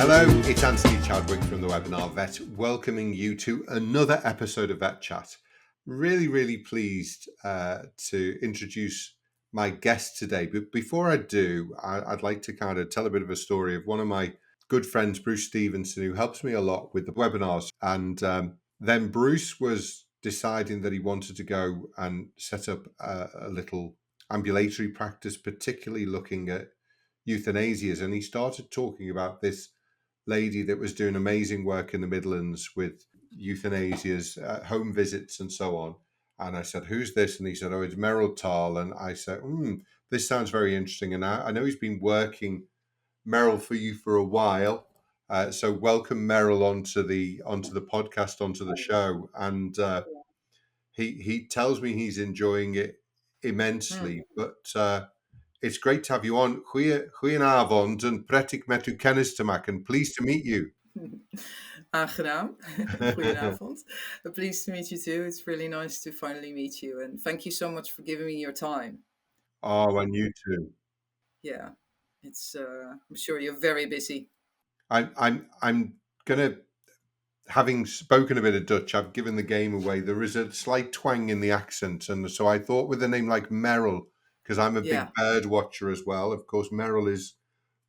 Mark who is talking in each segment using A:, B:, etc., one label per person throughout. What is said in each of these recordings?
A: Hello, it's Anthony Chadwick from the Webinar Vet, welcoming you to another episode of VETchat. Really pleased to introduce my guest today. But before I do, I'd like to kind of tell a bit of a story of one of my good friends, Bruce Stevenson, who helps me a lot with the webinars. And then Bruce was deciding that he wanted to go and set up a little ambulatory practice, particularly looking at euthanasias. And he started talking about this lady that was doing amazing work in the Midlands with euthanasias, home visits and so on. And I said, who's this? And he said, oh, it's Merel Taal. And I said, this sounds very interesting. And I know he's been working, Merel, for you for a while. So welcome Merel onto the podcast, onto the show. And he tells me he's enjoying it immensely. But it's great to have you on. Goedenavond en prettig met u kennis te maken. Pleased to meet you.
B: Aangenaam. Goedenavond. Pleased to meet you too. It's really nice to finally meet you. And thank you so much for giving me your time.
A: Oh, and you too.
B: Yeah, it's. I'm sure you're very busy.
A: I'm gonna, having spoken a bit of Dutch, I've given the game away. There is a slight twang in the accent, and so I thought with a name like Merel, because I'm a big bird watcher as well. Of course, Merel is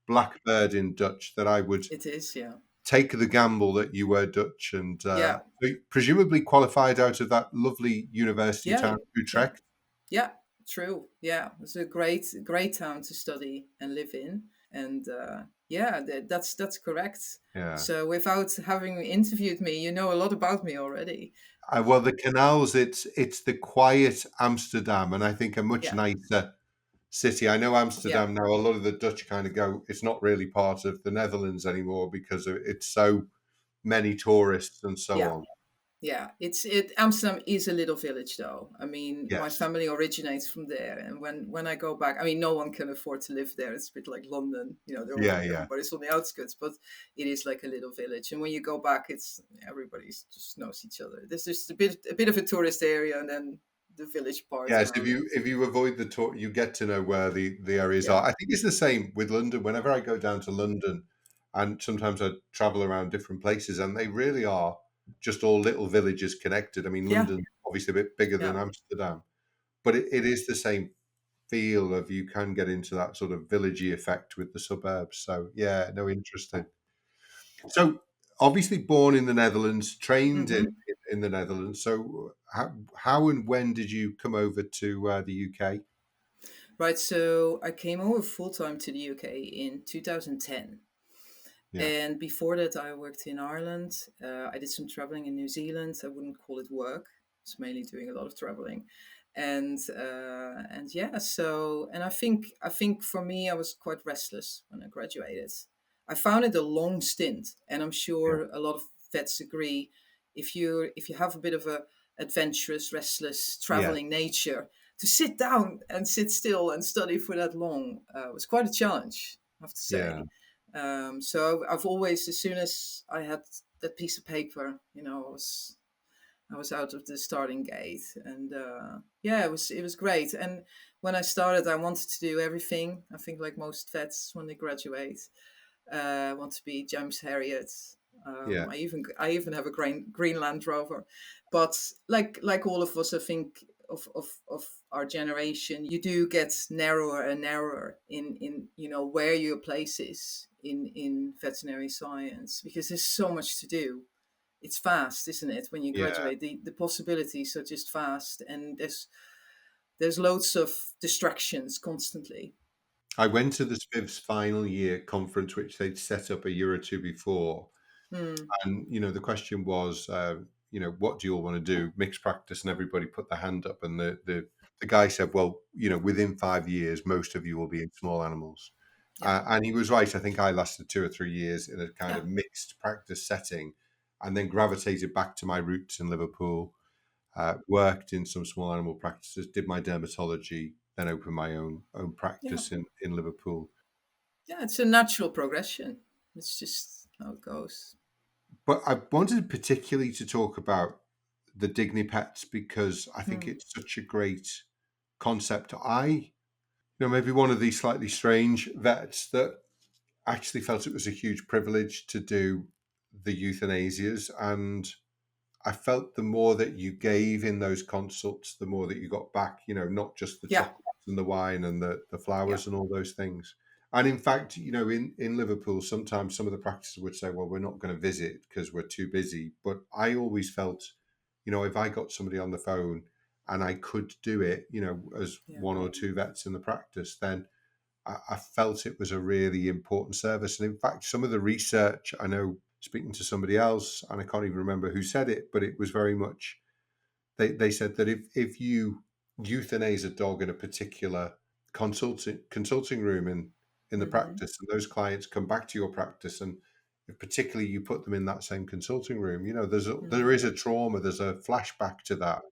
A: blackbird in Dutch. That I would
B: It is, yeah.
A: take the gamble that you were Dutch, and
B: Yeah.
A: presumably qualified out of that lovely university town, Utrecht.
B: Yeah, true. Yeah, it's a great town to study and live in, and that's correct.
A: Yeah.
B: So without having interviewed me, you know a lot about me already.
A: Well, the canals, it's the quiet Amsterdam, and I think a much nicer city. I know Amsterdam now, a lot of the Dutch kind of go, it's not really part of the Netherlands anymore because it's so many tourists and so on.
B: Yeah, Amsterdam is a little village though. I mean, my family originates from there, and when I go back, I mean, no one can afford to live there. It's a bit like London, everybody's on the outskirts, but it is like a little village. And when you go back, it's everybody's just knows each other. There's just a bit of a tourist area, and then the village part.
A: Yes, if you avoid the tour, you get to know where the areas are. I think it's the same with London. Whenever I go down to London, and sometimes I travel around different places, and they really are just all little villages connected. I mean, London's obviously a bit bigger than Amsterdam, but it is the same feel of, you can get into that sort of villagey effect with the suburbs. So interesting. So obviously born in the Netherlands, trained in the Netherlands. So how and when did you come over to the UK?
B: Right, so I came over full time to the UK in 2010. And before that, I worked in Ireland. I did some traveling in New Zealand. I wouldn't call it work. It's mainly doing a lot of traveling, and I think for me, I was quite restless when I graduated. I found it a long stint, and I'm sure a lot of vets agree. If you have a bit of a adventurous, restless, traveling nature, to sit down and sit still and study for that long was quite a challenge, I have to say. So I've always, as soon as I had that piece of paper, I was out of the starting gate, and it was great. And when I started, I wanted to do everything. I think, like most vets when they graduate, want to be James Herriot. I even have a green Land Rover, but like all of us, I think of our generation, you do get narrower and narrower in where your place is in veterinary science, because there's so much to do. It's fast, isn't it? When you graduate, the possibilities are just fast, and there's loads of distractions constantly.
A: I went to the SPIV's final year conference, which they'd set up a year or two before. And, the question was, what do you all want to do? Mixed practice, and everybody put their hand up. And the guy said, well, within 5 years, most of you will be in small animals. And he was right. I think I lasted 2 or 3 years in a kind of mixed practice setting, and then gravitated back to my roots in Liverpool, worked in some small animal practices, did my dermatology, then opened my own practice in Liverpool.
B: Yeah, it's a natural progression. It's just how it goes.
A: But I wanted particularly to talk about the Dignipets because I think it's such a great concept. Maybe one of these slightly strange vets that actually felt it was a huge privilege to do the euthanasias. And I felt the more that you gave in those consults, the more that you got back, not just the
B: Yeah,
A: chocolates and the wine and the
B: yeah,
A: flowers and all those things. And in fact, in Liverpool, sometimes some of the practices would say, well, we're not going to visit because we're too busy. But I always felt, if I got somebody on the phone and I could do it, as
B: yeah.
A: one or two vets in the practice, then I felt it was a really important service. And in fact, some of the research, I know speaking to somebody else, and I can't even remember who said it, but it was very much, they said that if you euthanize a dog in a particular consulting room in the
B: Mm-hmm.
A: practice, and those clients come back to your practice, and if particularly you put them in that same consulting room, there
B: Mm-hmm.
A: is a trauma, there's a flashback to that.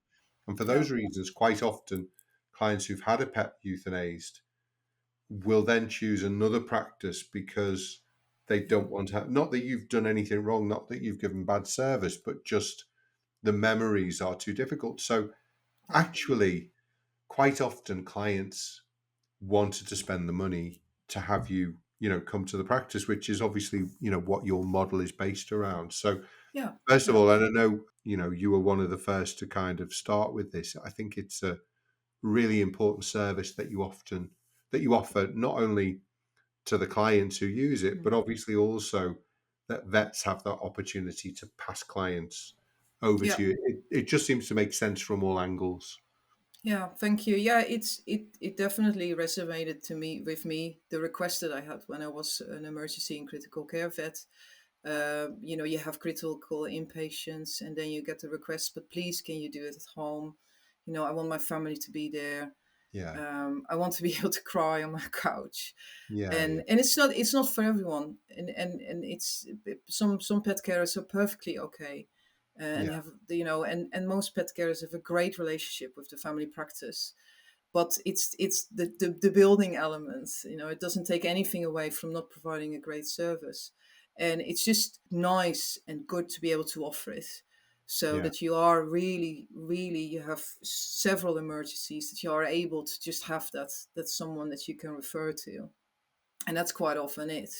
A: And for
B: Yeah.
A: those reasons, quite often clients who've had a pet euthanized will then choose another practice because they don't
B: Mm.
A: want to have, not that you've done anything wrong, not that you've given bad service, but just the memories are too difficult. So
B: Yeah.
A: actually, quite often clients wanted to spend the money to have you, come to the practice, which is obviously, what your model is based around. So
B: Yeah.
A: first of
B: Yeah.
A: all, and I know, you were one of the first to kind of start with this. I think it's a really important service that you offer, not only to the clients who use it, but
B: Mm.
A: obviously also that vets have that opportunity to pass clients over
B: Yeah.
A: to you. It just seems to make sense from all angles.
B: Yeah, thank you. Yeah, it definitely resonated to me with me the request that I had when I was an emergency and critical care vet. You have critical inpatients, and then you get the request, but please, can you do it at home? I want my family to be there.
A: Yeah,
B: I want to be able to cry on my couch,
A: yeah, yeah,
B: and it's not for everyone, and it's some pet carers are perfectly okay,
A: yeah,
B: and have and most pet carers have a great relationship with the family practice, but it's the building elements. It doesn't take anything away from not providing a great service, and it's just nice and good to be able to offer it, so
A: yeah,
B: that you are really, really, you have several emergencies that you are able to just have that someone that you can refer to, and that's quite often it.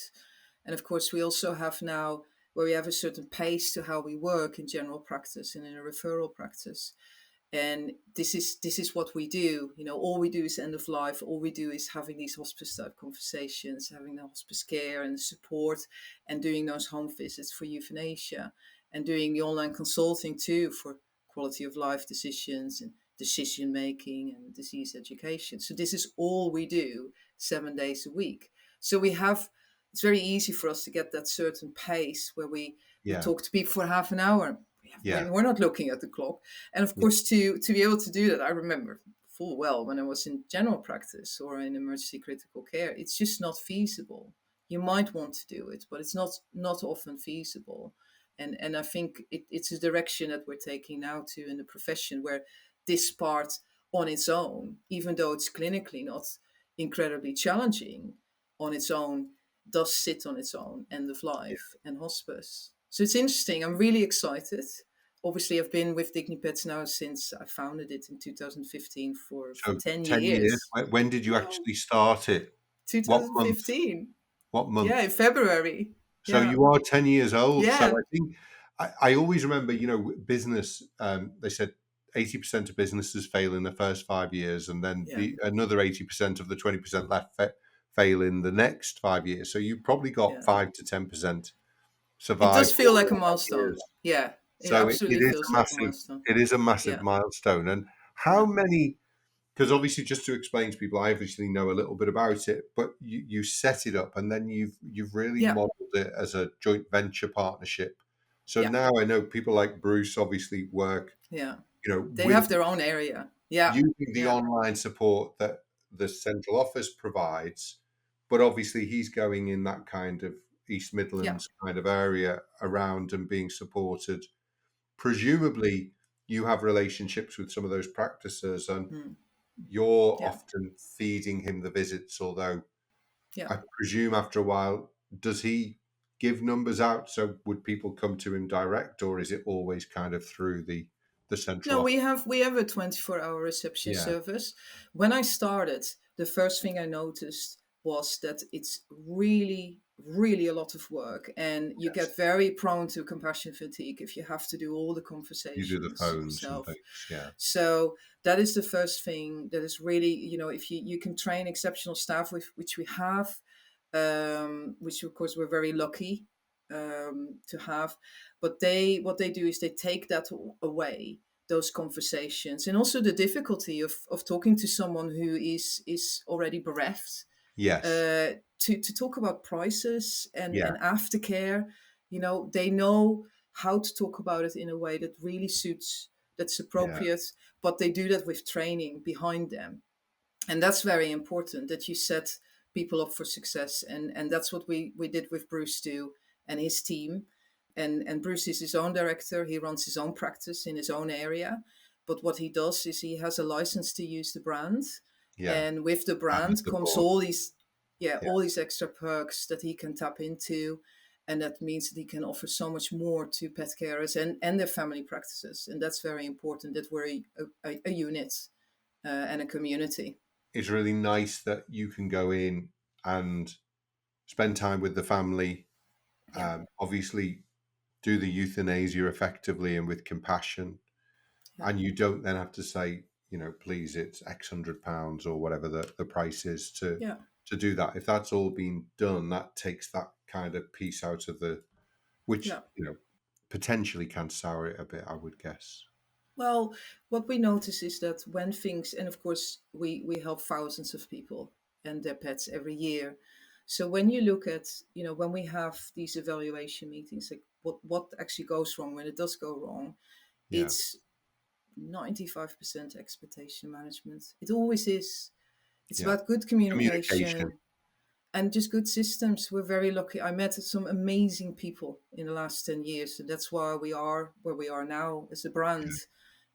B: And of course, we also have now where we have a certain pace to how we work in general practice and in a referral practice. And this is what we do. All we do is end of life. All we do is having these hospice type conversations, having the hospice care and support, and doing those home visits for euthanasia, and doing the online consulting too for quality of life decisions and decision making and disease education. So this is all we do 7 days a week. So it's very easy for us to get that certain pace where we
A: yeah,
B: talk to people for half an hour.
A: yeah,
B: We're not looking at the clock, and of
A: yeah,
B: course, to be able to do that, I remember full well when I was in general practice or in emergency critical care, it's just not feasible. You might want to do it, but it's not often feasible. And I think it's a direction that we're taking now too in the profession, where this part on its own, even though it's clinically not incredibly challenging on its own, does sit on its own end of life and hospice. So it's interesting. I'm really excited. Obviously, I've been with Dignipets now since I founded it in 2015 for
A: So
B: 10
A: 10 years.
B: years.
A: When did you
B: Wow.
A: actually start it? What month?
B: 2015.
A: What month?
B: Yeah, in February.
A: So
B: Yeah.
A: you are 10 years old. So
B: Yeah.
A: I think I always remember, business, they said 80% of businesses fail in the first 5 years, and then
B: Yeah.
A: the another 80% of the 20% left fail in the next 5 years. So you probably got
B: Yeah.
A: 5 to 10%
B: It
A: survive
B: does feel
A: all of
B: like a
A: the
B: milestone.
A: years.
B: Yeah. It
A: So
B: absolutely feels like a milestone.
A: it is a massive
B: Yeah.
A: milestone. And how
B: Yeah.
A: many, because obviously, just to explain to people, I obviously know a little bit about it, but you set it up and then you've really
B: Yeah.
A: modeled it as a joint venture partnership. So
B: Yeah.
A: now I know people like Bruce obviously work,
B: Yeah. They
A: with
B: have their own area. Yeah.
A: using the
B: Yeah.
A: online support that the central office provides, but obviously he's going in that kind of East
B: Yeah.
A: Midlands kind of area around and being supported. Presumably, you have relationships with some of those practices, and
B: Mm.
A: you're
B: Yeah.
A: often feeding him the visits, although
B: Yeah.
A: I presume after a while, does he give numbers out? So would people come to him direct, or is it always kind of through the central
B: No,
A: office?
B: we have a 24-hour reception
A: Yeah,
B: service. When I started, the first thing I noticed was that it's really, really a lot of work, and you
A: Yes.
B: get very prone to compassion fatigue if you have to do all the
A: You do the
B: conversations
A: phones and
B: yourself.
A: things. Yeah.
B: So that is the first thing that is really, if you can train exceptional staff, with which we have, which of course we're very lucky to have. But what they do is they take that away, those conversations, and also the difficulty of talking to someone who is already bereft,
A: Yes.
B: to talk about prices
A: Yeah.
B: and aftercare. They know how to talk about it in a way that really suits, that's
A: Yeah.
B: appropriate, but they do that with training behind them. And that's very important, that you set people up for success. And that's what we did with Bruce too, and his team. And Bruce is his own director. He runs his own practice in his own area. But what he does is he has a license to use the brand.
A: Yeah.
B: And with the
A: And the
B: brand comes
A: support.
B: all these, yeah,
A: Yeah.
B: all these extra perks that he can tap into. And that means that he can offer so much more to pet carers and their family practices. And that's very important, that we're a unit, and a community.
A: It's really nice that you can go in and spend time with the family.
B: Yeah,
A: Obviously, do the euthanasia effectively and with compassion,
B: yeah,
A: and you don't then have to say, please, it's X £100 or whatever the price is
B: yeah,
A: to do that. If that's all been done, that takes that kind of piece out of which
B: yeah.
A: potentially can sour it a bit, I would guess.
B: Well, what we notice is that when things, and of course, we help thousands of people and their pets every year. So when you look at, when we have these evaluation meetings, like what actually goes wrong when it does go wrong,
A: Yeah.
B: it's 95% expectation management. It always is. It's
A: Yeah.
B: about good
A: Communication.
B: communication and just good systems. We're very lucky. I met some amazing people in the last 10 years, and that's why we are where we are now as a brand.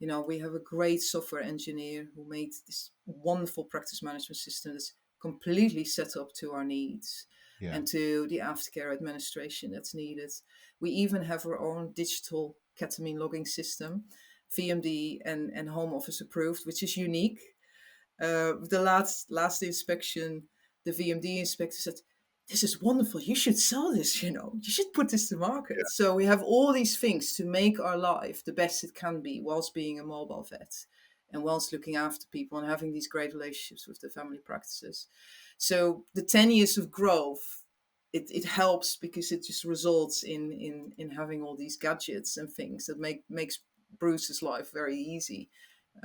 B: We have a great software engineer who made this wonderful practice management system that's completely set up to our needs
A: Yeah.
B: and to the aftercare administration that's needed. We even have our own digital ketamine logging system, VMD and home office approved, which is unique. The last inspection, the VMD inspector said, "This is wonderful. You should sell this. You should put this to market." So we have all these things to make our life the best it can be, whilst being a mobile vet, and whilst looking after people and having these great relationships with the family practices. So the 10 years of growth, it helps because it just results in having all these gadgets and things that makes Bruce's life very easy.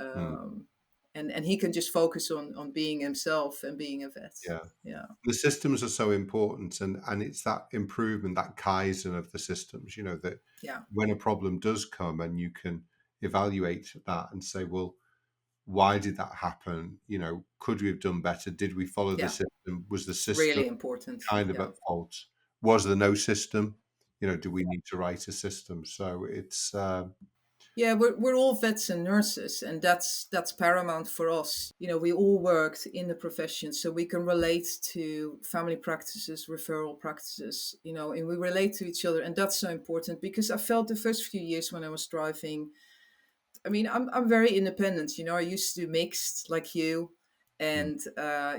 A: Mm.
B: Um, and he can just focus on being himself and being a vet.
A: Yeah.
B: Yeah,
A: The systems are so important, and it's that improvement, that Kaizen of the systems, that
B: yeah,
A: when a problem does come and you can evaluate that and say, well, why did that happen? Could we have done better? Did we follow the
B: yeah.
A: system? Was the system
B: Really important.
A: kind of
B: Yeah,
A: at fault? Was there no system? Do we need to write a system? So it's
B: yeah. We're all vets and nurses, and that's paramount for us. We all worked in the profession, so we can relate to family practices, referral practices. And we relate to each other, and that's so important because I felt the first few years when I was driving. I mean, I'm very independent. I used to do mixed like you,
A: mm,
B: and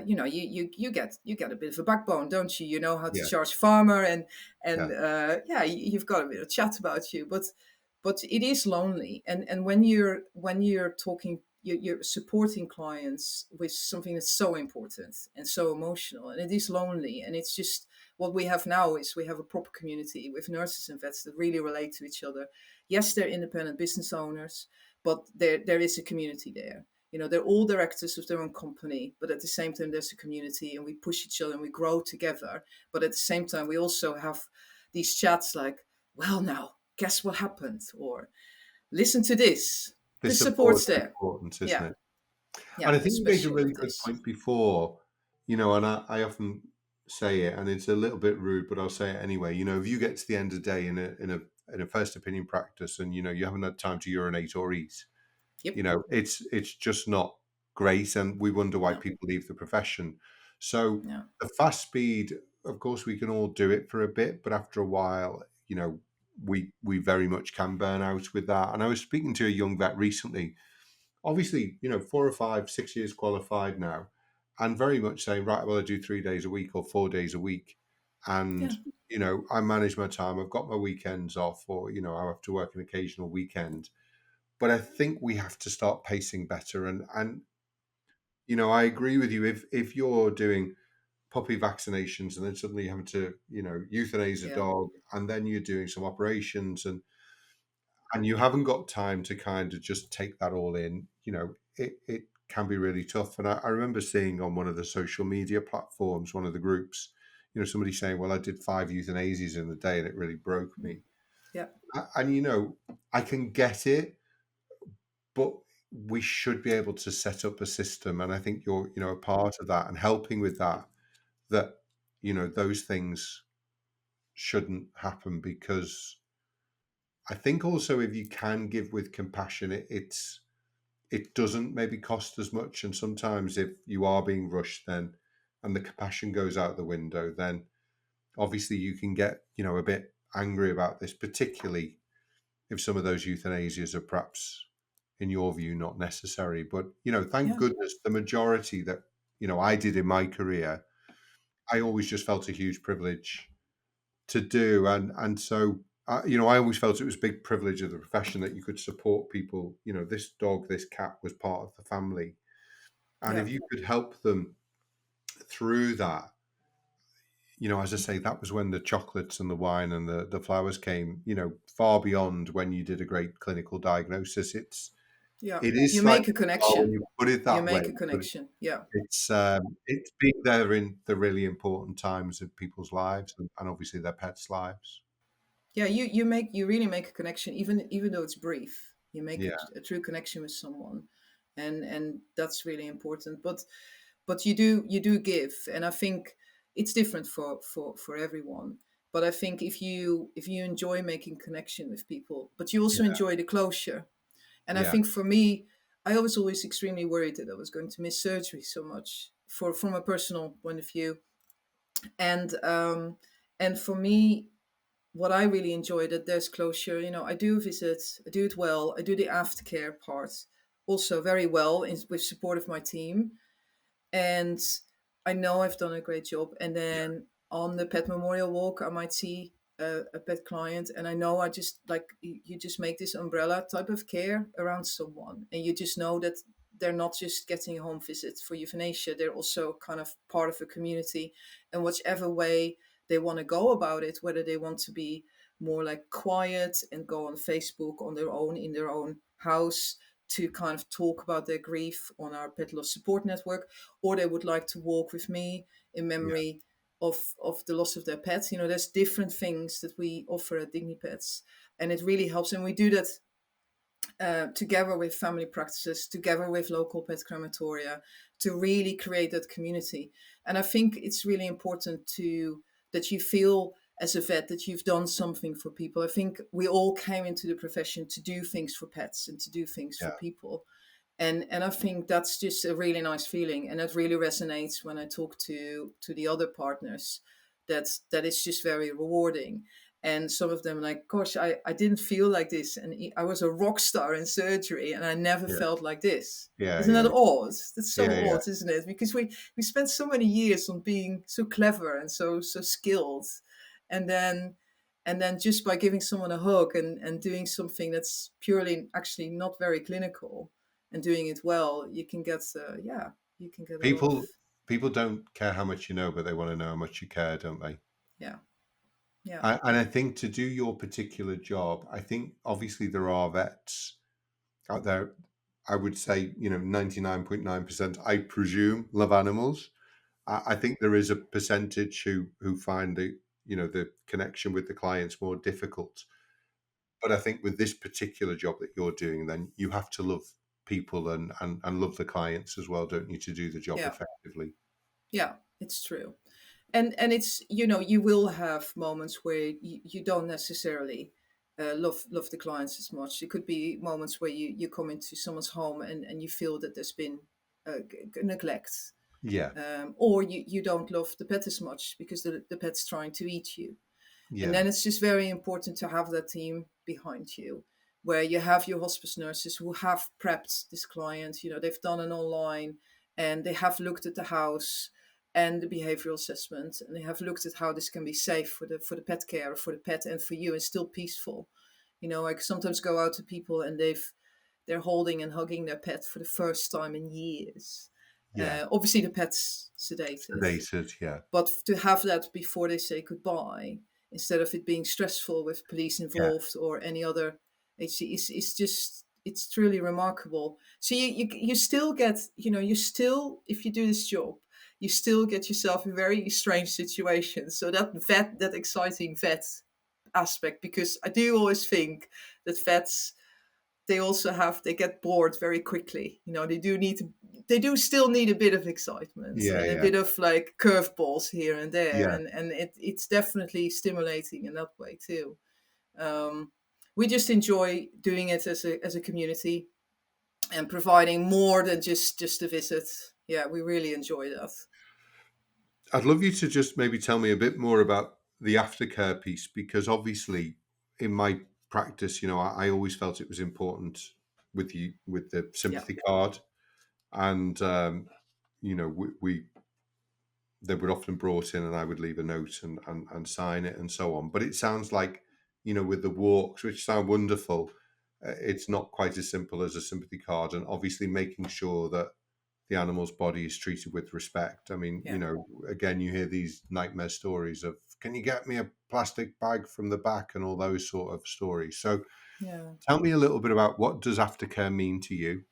B: you get a bit of a backbone, don't you? You know how to
A: yeah,
B: charge farmer, and
A: yeah,
B: yeah, you've got a bit of chat about you, but it is lonely. And when you're talking, you're supporting clients with something that's so important and so emotional, and it is lonely. And it's just what we have now is we have a proper community with nurses and vets that really relate to each other. Yes, they're independent business owners, but there is a community there. They're all directors of their own company, but at the same time, there's a community, and we push each other and we grow together. But at the same time, we also have these chats like, "Well, now, guess what happened?" Or "Listen to this."
A: the
B: The
A: support
B: support's
A: is
B: there.
A: important, isn't
B: Yeah,
A: it? And
B: yeah,
A: I think you made a
B: especially
A: really
B: with
A: good
B: this.
A: point before, and I often say it, and it's a little bit rude, but I'll say it anyway. If you get to the end of the day in a first opinion practice, and you haven't had time to urinate or eat,
B: Yep.
A: it's just not great, and we wonder why
B: No.
A: people leave the profession. So
B: Yeah.
A: the fast speed, of course, we can all do it for a bit, but after a while, we very much can burn out with that. And I was speaking to a young vet recently, obviously, 4 or 5, 6 years qualified now, and very much saying, right, well, I do 3 days a week or 4 days a week. and
B: Yeah.
A: I manage my time. I've got my weekends off, or I have to work an occasional weekend. But I think we have to start pacing better. And I agree with you. If you're doing puppy vaccinations and then suddenly having to euthanize a
B: Yeah.
A: dog, and then you're doing some operations, and you haven't got time to kind of just take that all in, it can be really tough. And I remember seeing on one of the social media platforms, one of the groups, somebody saying, well, I did 5 euthanasias in a day and it really broke me.
B: Yeah.
A: And I can get it, but we should be able to set up a system. And I think you're a part of that and helping with that those things shouldn't happen, because I think also if you can give with compassion, it doesn't maybe cost as much. And sometimes if you are being rushed, then and the compassion goes out the window, then obviously you can get a bit angry about this, particularly if some of those euthanasias are perhaps, in your view, not necessary. But thank
B: Yeah.
A: goodness the majority that I did in my career, I always just felt a huge privilege to do. And so I always felt it was a big privilege of the profession that you could support people. This dog, this cat was part of the family, and
B: Yeah.
A: if you could help them through that, as I say, that was when the chocolates and the wine and the flowers came, far beyond when you did a great clinical diagnosis.
B: Yeah.
A: It is
B: You
A: slightly
B: make a
A: bizarre when
B: connection.
A: you put it
B: You
A: that way,
B: make a
A: but
B: connection. Yeah.
A: it's being there in the really important times of people's lives, and obviously their pets' lives.
B: Yeah. You really make a connection, even though it's brief. You make
A: Yeah,
B: a true connection with someone, and that's really important. But you do give, and I think it's different for everyone. But I think if you enjoy making connection with people, but you also
A: yeah,
B: enjoy the closure. And I
A: yeah,
B: think for me, I was always extremely worried that I was going to miss surgery so much, from a personal point of view. And for me, what I really enjoy, that there's closure. I do visits, I do it well, I do the aftercare part also very well, with support of my team, and I know I've done a great job. And
A: yeah,
B: then on the pet memorial walk, I might see a pet client, and I know I just like you just make this umbrella type of care around someone, and you just know that they're not just getting a home visit for euthanasia; they're also kind of part of a community, and whichever way they want to go about it, whether they want to be more like quiet and go on Facebook on their own in their own house to kind of talk about their grief on our pet loss support network, or they would like to walk with me in
A: yeah,
B: memory of the loss of their pet. There's different things that we offer at Dignipets, and it really helps. And we do that together with family practices, together with local pet crematoria, to really create that community. And I think it's really important that you feel as a vet that you've done something for people. I think we all came into the profession to do things for pets and to do things for
A: yeah.
B: people. And I think that's just a really nice feeling, and that really resonates when I talk to the other partners. That it's just very rewarding. And some of them are like, gosh, I didn't feel like this, and I was a rock star in surgery, and I never
A: Yeah,
B: felt like this.
A: yeah,
B: Isn't
A: yeah,
B: that odd? That's so
A: yeah, yeah.
B: odd, isn't it? Because we spent so many years on being so clever and so skilled, and then just by giving someone a hug and doing something that's purely actually not very clinical and doing it well, you can get a lot of.
A: People don't care how much you know, but they want to know how much you care, don't they?
B: Yeah. Yeah.
A: And I think to do your particular job, I think obviously there are vets out there. I would say 99.9%, I presume, love animals. I think there is a percentage who find the connection with the clients more difficult. But I think with this particular job that you're doing, then you have to love people and love the clients as well, don't you, to do the job
B: Yeah.
A: effectively?
B: Yeah, it's true. And it's, you will have moments where you don't necessarily love the clients as much. It could be moments where you come into someone's home and you feel that there's been neglect,
A: Yeah,
B: or you don't love the pet as much because the pet's trying to eat you. And
A: yeah,
B: then it's just very important to have that team behind you, where you have your hospice nurses who have prepped this client. They've done it online and they have looked at the house. and the behavioral assessment, and they have looked at how this can be safe for the pet care, for the pet, and for you, and still peaceful. I sometimes go out to people and they're holding and hugging their pet for the first time in years.
A: Yeah.
B: Obviously, the pet's sedated,
A: Sedated. Yeah.
B: but to have that before they say goodbye, instead of it being stressful with police
A: Yeah.
B: involved or any other HC, it's truly remarkable. So you still get, you still, if you do this job, you still get yourself in very strange situations. So that exciting vet aspect, because I do always think that vets, they get bored very quickly. They do still need a bit of excitement
A: Yeah.
B: and a
A: Yeah.
B: bit of like curveballs here and there,
A: Yeah.
B: and it's definitely stimulating in that way too. Um, we just enjoy doing it as a community and providing more than just a visit. Yeah, we really enjoy that.
A: I'd love you to just maybe tell me a bit more about the aftercare piece, because obviously in my practice, I always felt it was important with the
B: Yeah,
A: sympathy card, and we they were often brought in, and I would leave a note and sign it and so on. But it sounds like, with the walks, which sound wonderful, it's not quite as simple as a sympathy card, and obviously making sure that the animal's body is treated with respect. I mean,
B: yeah,
A: again, you hear these nightmare stories of, can you get me a plastic bag from the back, and all those sort of stories. So
B: yeah.
A: tell me a little bit about, what does aftercare mean to you?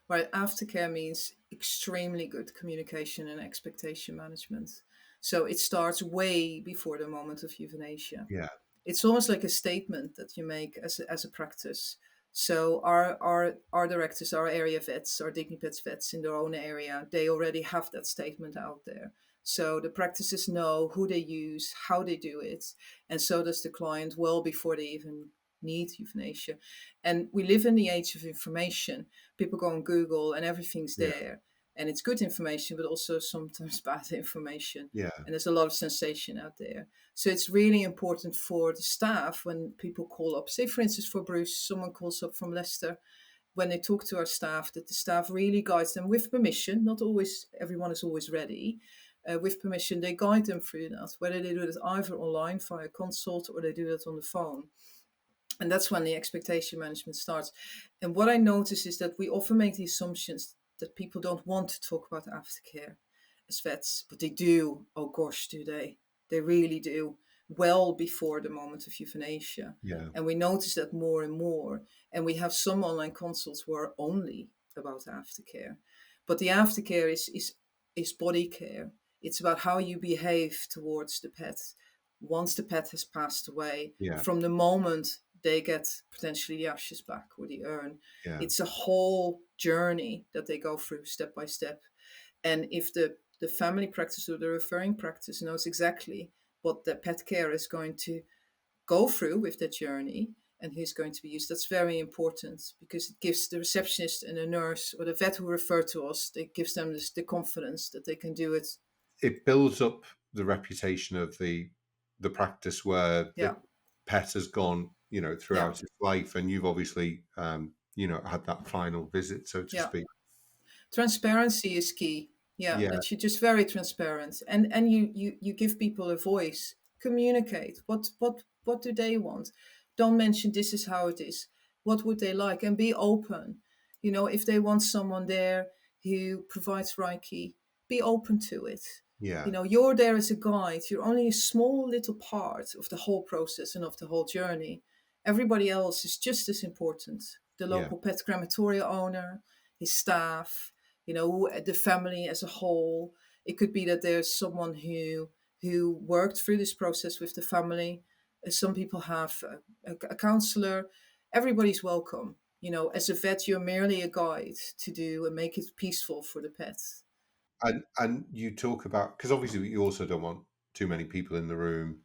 B: Right, aftercare means extremely good communication and expectation management. So it starts way before the moment of euthanasia.
A: Yeah,
B: It's almost like a statement that you make as a practice. So our directors, our area vets, our Dignipets vets in their own area, they already have that statement out there. So the practices know who they use, how they do it, and so does the client well before they even need euthanasia. And we live in the age of information. People go on Google and everything's
A: yeah,
B: there. And it's good information, but also sometimes bad information.
A: yeah,
B: And there's a lot of sensation out there. So it's really important for the staff when people call up. Say, for instance, for Bruce, someone calls up from Leicester. When they talk to our staff, that the staff really guides them with permission. Not always, everyone is always ready. With permission, they guide them through that, whether they do it either online via consult or they do it on the phone. And that's when the expectation management starts. And what I notice is that we often make the assumptions that people don't want to talk about aftercare as vets, but they do. Oh gosh, do they? They really do. Well before the moment of euthanasia.
A: yeah,
B: And we notice that more and more. And we have some online consults who are only about aftercare. But the aftercare is body care. It's about how you behave towards the pet once the pet has passed away,
A: yeah,
B: from the moment they get potentially the ashes back or the urn.
A: yeah,
B: It's a whole journey that they go through step by step. And if the family practice or the referring practice knows exactly what the pet care is going to go through with that journey and who's going to be used, that's very important, because it gives the receptionist and the nurse or the vet who refer to us, it gives them the confidence that they can do it.
A: it builds up the reputation of the practice where
B: Yeah,
A: the pet has gone,
B: yeah,
A: throughout its life, and you've obviously, had that final visit, so to
B: yeah.
A: speak.
B: Transparency is key. Yeah,
A: Yeah,
B: that you're just very transparent, and you give people a voice. Communicate. What do they want? Don't mention this is how it is. What would they like? And be open. If they want someone there who provides Reiki, be open to it.
A: yeah,
B: You're there as a guide. You're only a small little part of the whole process and of the whole journey. Everybody else is just as important. The
A: yeah,
B: local pet crematoria owner, his staff, the family as a whole. It could be that there's someone who worked through this process with the family. Some people have a counselor. Everybody's welcome. As a vet, you're merely a guide to do and make it peaceful for the pets.
A: and you talk about, because obviously you also don't want too many people in the room,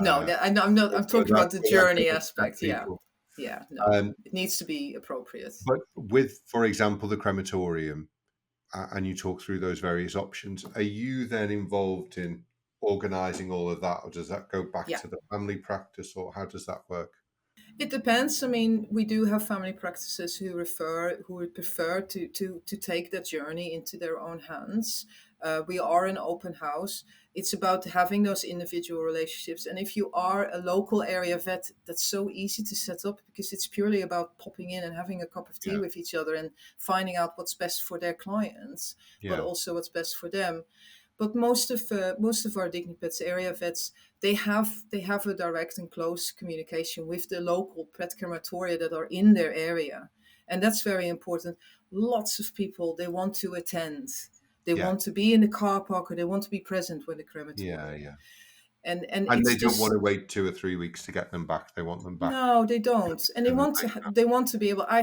B: No,
A: uh,
B: I'm not. I'm
A: so
B: talking
A: that
B: about the
A: that can
B: journey
A: distract
B: aspect. Yeah,
A: people.
B: yeah. No,
A: Um,
B: it needs to be appropriate.
A: but with, for example, the crematorium, and you talk through those various options, are you then involved in organising all of that, or does that go back
B: Yeah.
A: to the family practice, or how does that work?
B: It depends. I mean, we do have family practices who would prefer to take that journey into their own hands. We are an open house. It's about having those individual relationships. And if you are a local area vet, that's so easy to set up because it's purely about popping in and having a cup of tea
A: Yeah.
B: with each other and finding out what's best for their clients, but
A: Yeah.
B: also what's best for them. But most of our Dignipets area vets, they have a direct and close communication with the local pet crematoria that are in their area, and that's very important. Lots of people, they want to attend, they
A: Yeah.
B: want to be in the car park, or they want to be present when the
A: Yeah.
B: crematorium,
A: Yeah.
B: and
A: And
B: it's
A: they don't want
B: just
A: to wait 2 or 3 weeks to get them back. They want them back
B: no, they
A: as
B: don't, and
A: soon as they can.
B: they want to be able. I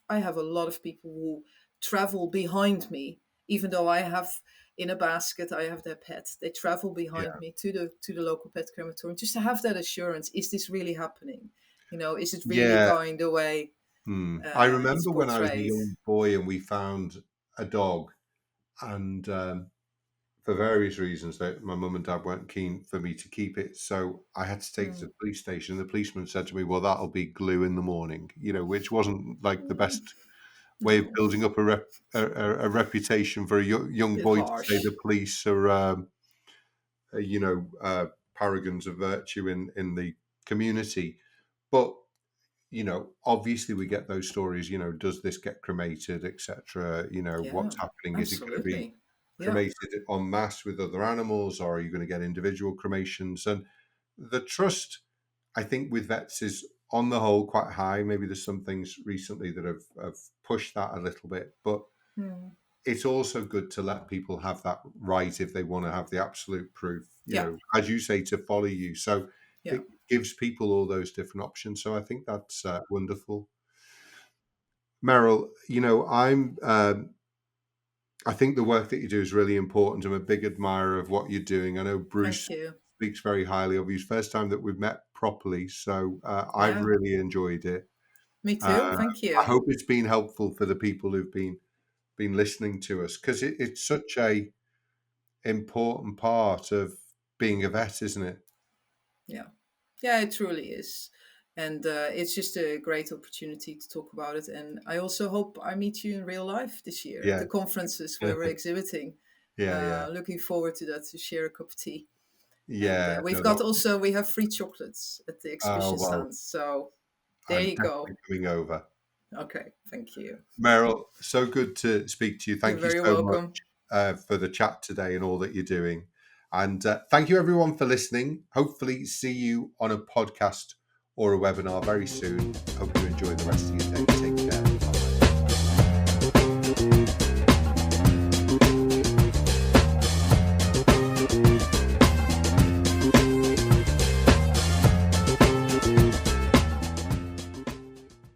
B: have a lot of people who travel behind me, even though I have in a basket I have their pet. They travel behind
A: Yeah.
B: me to the local pet crematorium just to have that assurance. Is this really happening? Is it really
A: Yeah.
B: going the way
A: I
B: it's
A: remember when I was a
B: portrayed?
A: young boy and we found a dog, and for various reasons that my mum and dad weren't keen for me to keep it, so I had to take it to
B: Mm.
A: the police station. The policeman said to me, "Well, that'll be glue in the morning," which wasn't like the
B: Mm,
A: best way of
B: no,
A: building up a reputation for a young
B: bit
A: boy to say
B: harsh.
A: the police are, paragons of virtue in the community. But obviously we get those stories. Does this get cremated, etc.?
B: Yeah,
A: What's happening? Is it going to be
B: absolutely. Yeah,
A: cremated en masse with other animals, or are you going to get individual cremations? And the trust, I think, with vets is on the whole quite high. Maybe there's some things recently that have pushed that a little bit, but
B: mm.
A: it's also good to let people have that right if they want to have the absolute proof,
B: Yeah,
A: as you say, to follow you. So
B: yeah.
A: it gives people all those different options. So I think that's wonderful. Merrill, I think the work that you do is really important. I'm a big admirer of what you're doing. I know Bruce
B: Thank you.
A: speaks very highly of you. It's the first time that we've met properly, so I've
B: Yeah,
A: really enjoyed it.
B: me too.
A: Uh,
B: Thank
A: I
B: you.
A: hope it's been helpful for the people who've been listening to us, because it's such a important part of being a vet, isn't it?
B: Yeah. Yeah, it truly is. And it's just a great opportunity to talk about it. And I also hope I meet you in real life this year at
A: Yeah,
B: the conferences where we're exhibiting.
A: yeah.
B: Looking forward to that, to share a cup of tea. And
A: Yeah,
B: we've
A: no,
B: got
A: that
B: also, we have free chocolates at the
A: oh,
B: exhibition
A: well,
B: stands. So there
A: I'm
B: you
A: definitely
B: go.
A: coming over.
B: Okay, thank you.
A: Meryl, so good to speak to you.
B: You're
A: Thank you
B: very
A: so much
B: welcome.
A: for the chat today and all that you're doing. And thank you, everyone, for listening. Hopefully, see you on a podcast or a webinar very soon. Hope you enjoy the rest of your day. Take care.